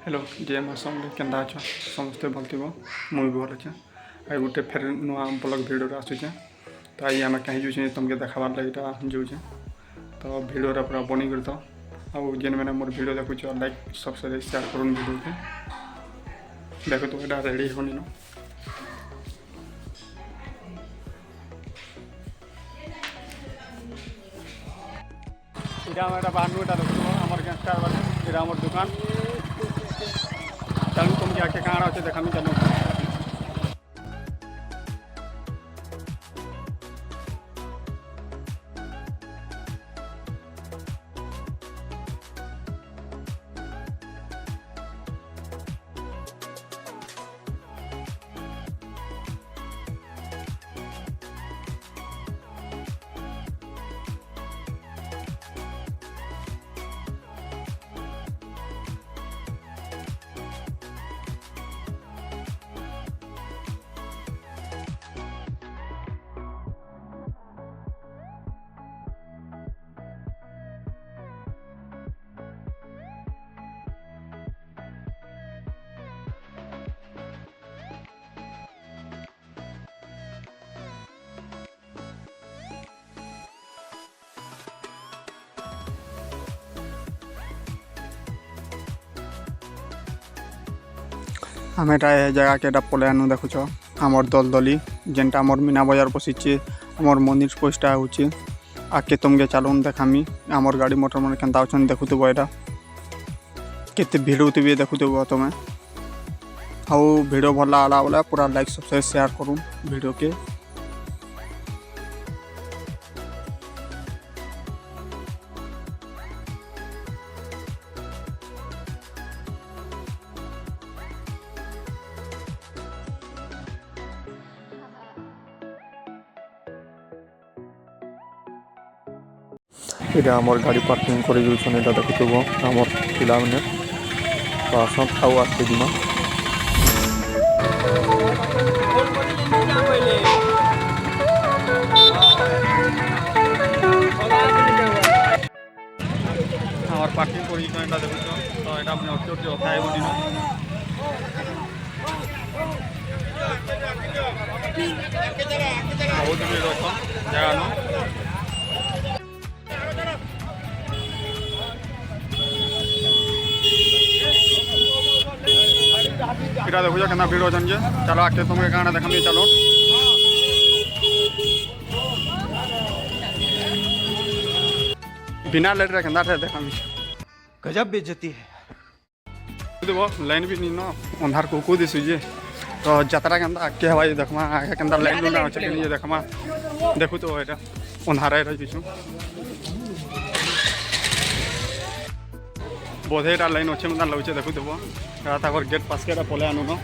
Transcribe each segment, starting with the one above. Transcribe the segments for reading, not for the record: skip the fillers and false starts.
Hello जय माँ समले केन्दा अछ समस्ते भल थो मुझे भी भल अच्छे आई गोटे फेर नुआ ब्लॉग भिडियो आसूचे तो आई आम कहीं जाऊँ तुमके देखार लगे जाऊे तो भिडियो पूरा बनी कर तो आउ जेन मैंने मोर भिडियो देखुच लाइक सब्सक्राइब शेयर करूँ भिडियो के देख तो यहाँ रेडी होनी न इटा बाहर देखो गैंगस्टार वाले इरा दुकान चलो तुमके आके कहाँ अच्छे देखा चलो आम ए जगह के पलि आनु देखुच आमर दलदली जेनटा आमर मीना बजार बसीचे आमर मंदिर पोस्टा होचे आके तुमके चलून देखामी आमर गाड़ी मोटर मन केन्ता अच्छा देखुब यहाँ केते भिड़ होती देखुब तुम्हें आउ भिडियो भल आला बोला पूरा लाइक सब्सक्राइब शेयर करूँ भिडियो के इटा आमर गाड़ी पार्किंग कर देखुव आमर पिला मैंने तो आसन आउ आसते दिन आमर पार्किंग कर देखुच तो यहाँ मैं अति अति अथा दिन बहुत भीड़ अच्छन जगह इटा देखो क्या भीड़ अच्छे चलो आके तुम्हें कहाँ देखा चलो बिना लाइट रे केन्दा देखा गजब बेइज्जती है देखो लाइन भी नहीं न अंधार को कूद जे तो जतरा केन्दा आके हवाई देखमा आगे केन्दा लाइन लुना अच्छे के लिए देखमा देखो तो यहाँ अंधारा रही बोधे यहाँ लाइन अच्छे मतलब लगे देखो देव गेट पास के पलि आनु न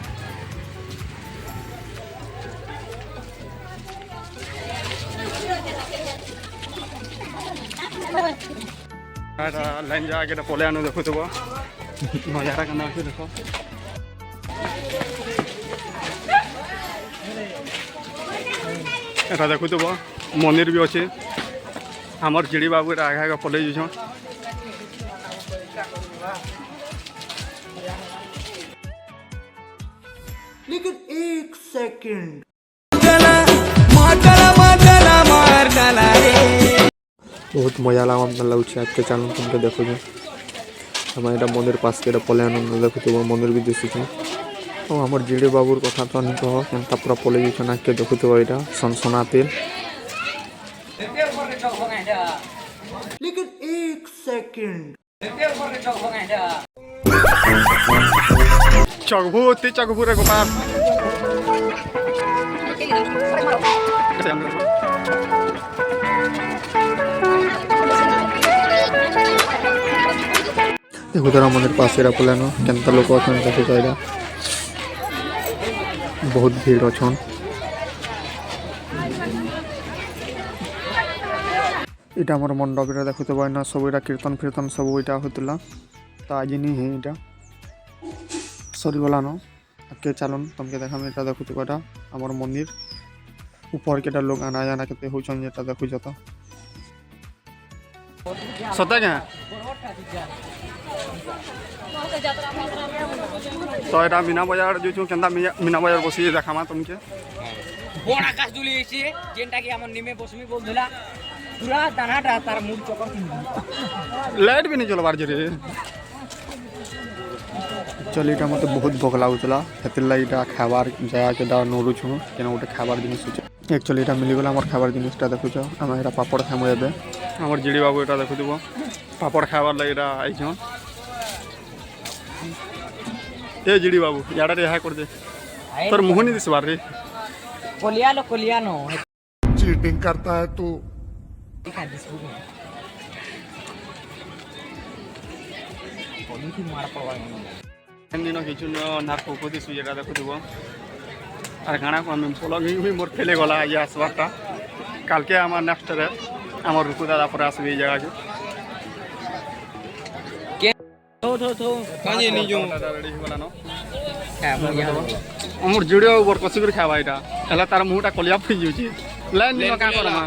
लाइन जाके पलि आनु देखो देव नजारा के अच्छे देख यहाँ देखो देव मंदिर भी अच्छे आमर जीड़ी बाबू आगे आगे पलि जाइछन लेकिन एक सेकंड बहुत मजा लगे आज के चैनल तुमके देखो हम यहाँ मंदिर पास के पलि आनंद देखुव मंदिर भी दिशुचे और आम जीडी बाबूर कथा तो नहीं कह केन्ता पूरा पलि जान आके देखुव यहाँ सनसना तेल लेकिन एक सेकंड चकभू रे गोपाल देखो तारा मंदिर पास पलान केन्ता लोक अच्छा देखुच यहाँ बहुत भीड़ अच्छन इटा आम मंडप देखुव ना सब यहाँ कीर्तन फीर्तन सब यहाँ होता तो आज नहीं है यहाँ सरीगलान आगे चलन तुमके देखा यहाँ देखुव यहाँ आम मंदिर ऊपर के लोग आना जाना के होचन देखुच तो सत्ता क्या তো এটা মিনা বজার যাচ্ছু কেনতা মিনা বজার বসি দেখামা তোমাকে বড় আকাশ দুলি হয়েছে যেটা কি আমার নিমে বসমি বলছিলা পুরা দানাটা তার মুখ চকর লাইট भी नहीं चलबार जे रे चल এটা মতে বহুত ভোক লাগুতলা হেতির লাগি এটা খাবার জায়গা কেটা নড়ুছু কেন ওটা খাবার জিনিস হচ্ছে একচুয়ালি এটা মিলি গেল আমার খাবার জিনিসটা দেখুছ আমি এটা পাপড় খামু ଏବେ আমার জিডি বাবু এটা দেখু দিব পাপড় খাবার লাগি এটা আইছন এ জিডি বাবু ইয়াডা রে হাই করে দে তোর মুহনি দিসবার রে কোলিয়ানো चीटिंग करता है तू দিখা দিস বুঝি কমিটি মার পাওয়া দিন কিছু না কোকো দিছু এটা দেখু দিব আর গানা কো আমি ব্লগিং भी मोर फेले गला ये আসবারটা কালকে আমার নেক্সট রে আমার রুকু দাদা পরে আসবে এই জায়গাকে থো কাজে নি जो রেডি হলা ন হ্যাঁ মুইয়া আমার ভিডিও উপর কষি করে খাবা এটা এলা তার মুহটা কলিয়া ফুই যাଉଛି লাইন নিন কা করমা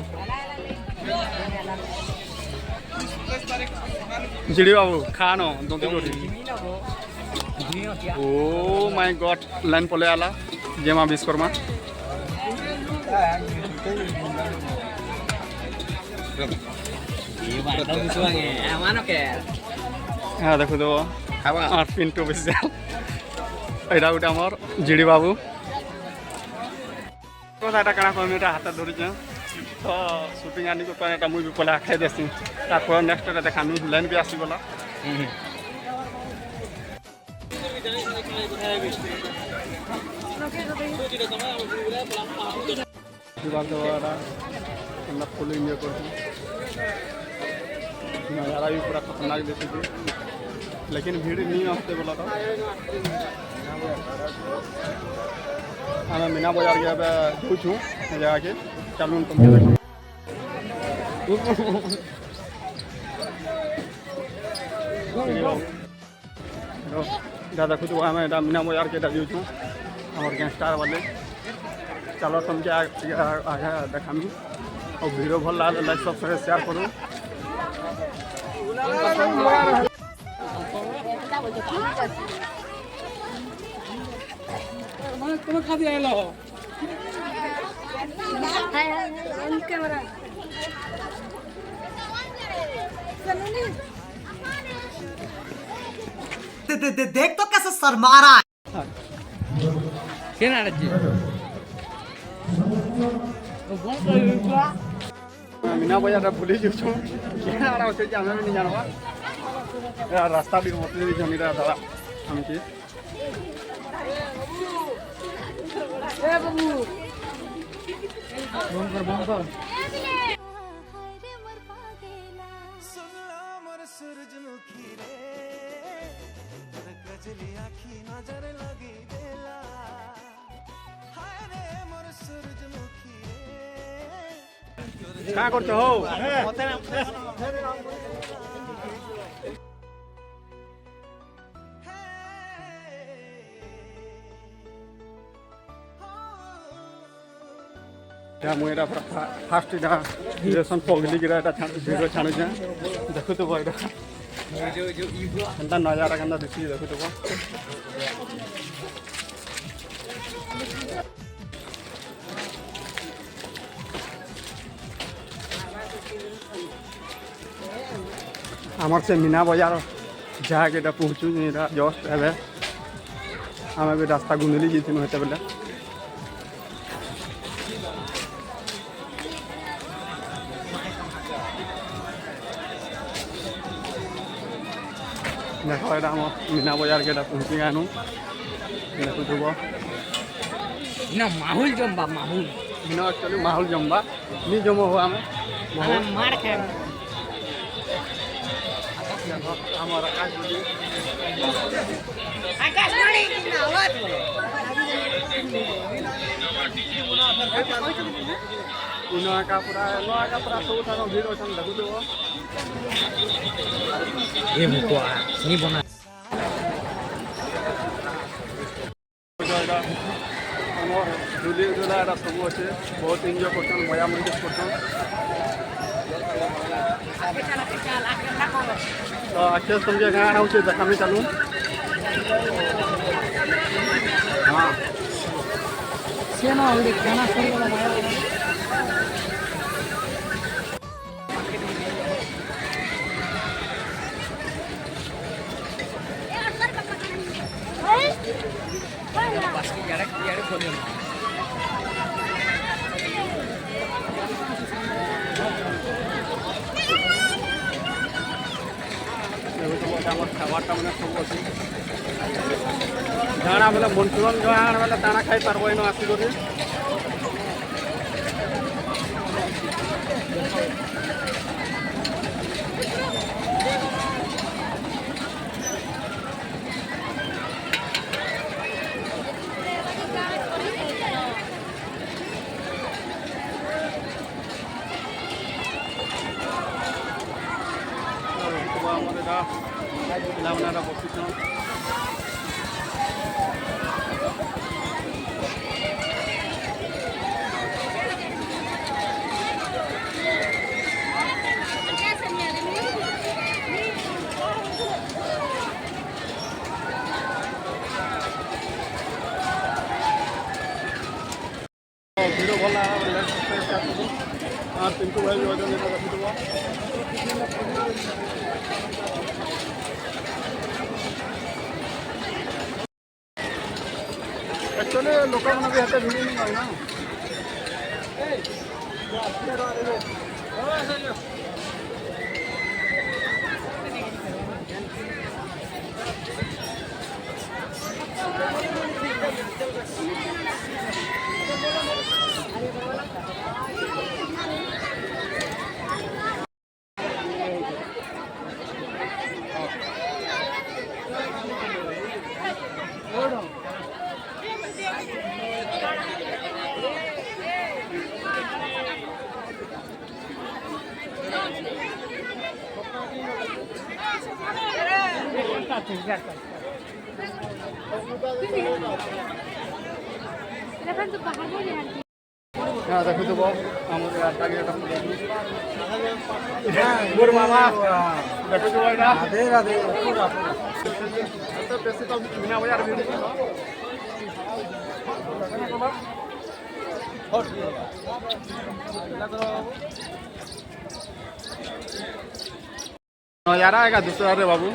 জিডি বাবু খানো দন্তি করি ও মাই গড লাইন পলে আলা জেমা বিশ্বকর্মা হ্যাঁ দেখো তো আর পিন্টু বিশাল এটা গোটে আমার জিডি বাবু কথাটা কাଣା কমি এটা হাতে ধরিছে তো শুটিং আনি করে এটা মুই বি পলে খাই দেছি তারপর নেক্সট এটা দেখামি লাইন বি আসি গলা फुल इंजॉय कर नज़ारा भी पूरा खतरनाक देखे थे लेकिन भीड़ नहीं आते बोला था हमें मीना बाजार गया पूछ हूँ जाके चलूँ तुमके देखो दादा खुद हमें मीना बाजार के यूज हूँ और गैंगस्टार वाले चलो तुमके आगे देखामी और वीडियो भल लगे लाइक सब्सक्राइब शेयर करूँ তুমি খাবি আইলো देख तो कैसे शर्मा रहा है কেন আরজি मीना बाजार भूली जाऊँ क्या हमें नहीं जानवा रास्ता भी मत जमी दादा हमके क्या करते हो मुझे फास्ट इटा रिलेशन पगली गिरा भिडियो छाणु देखु तो एंता नजारा के देखी देखु तो आमर से मीना बाजार जहाँके पहुँचू जस्ट एवं आम भी रास्ता गुंदली जीतु हेत बेले देखो ये मीना बाजार के पहुँची आनु देखुब না মাহুল জম্বা মাহুল मीना एक्चुअली माहौल जमवा नहीं जम हो आम মার খায় हमारा আকাশবাণী আওয়াজ नया पूरा सब भीड़ अच्छे देखुद এ মুকো নি বনা झुली झुला सब अच्छे बहुत एंजय कर मजा महसूस कर तो अच्छे तुमके गाँव हो देखा चलू খাবারটা মানে সব আছে জানা বেলে মনসুরন জানা বেলে দানা খাই পারবো এনে আসি করে ପିଲାମାନେ ବସିଛନ୍ ଭିଡ଼ିଓ ଭଲ ଲାଗିଲା ପିଣ୍ଟୁ ଭାଇ ବି ଅଛନ୍ତି ରଖିଦେବ एक्चुअली लोक मैंने भी हाथ भिड़ नहीं ना देखो मोर मामा देखो राधे राधे मीना बाजार नजारा आएगा दूसरा रे बाबू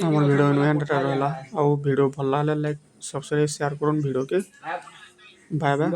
আমার ভিডিও এন্টারটা রহলা আর ভিডিও ভাল লাগলে লাইক সবসময় শেয়ার করুন ভিডিও কে বাই বাই।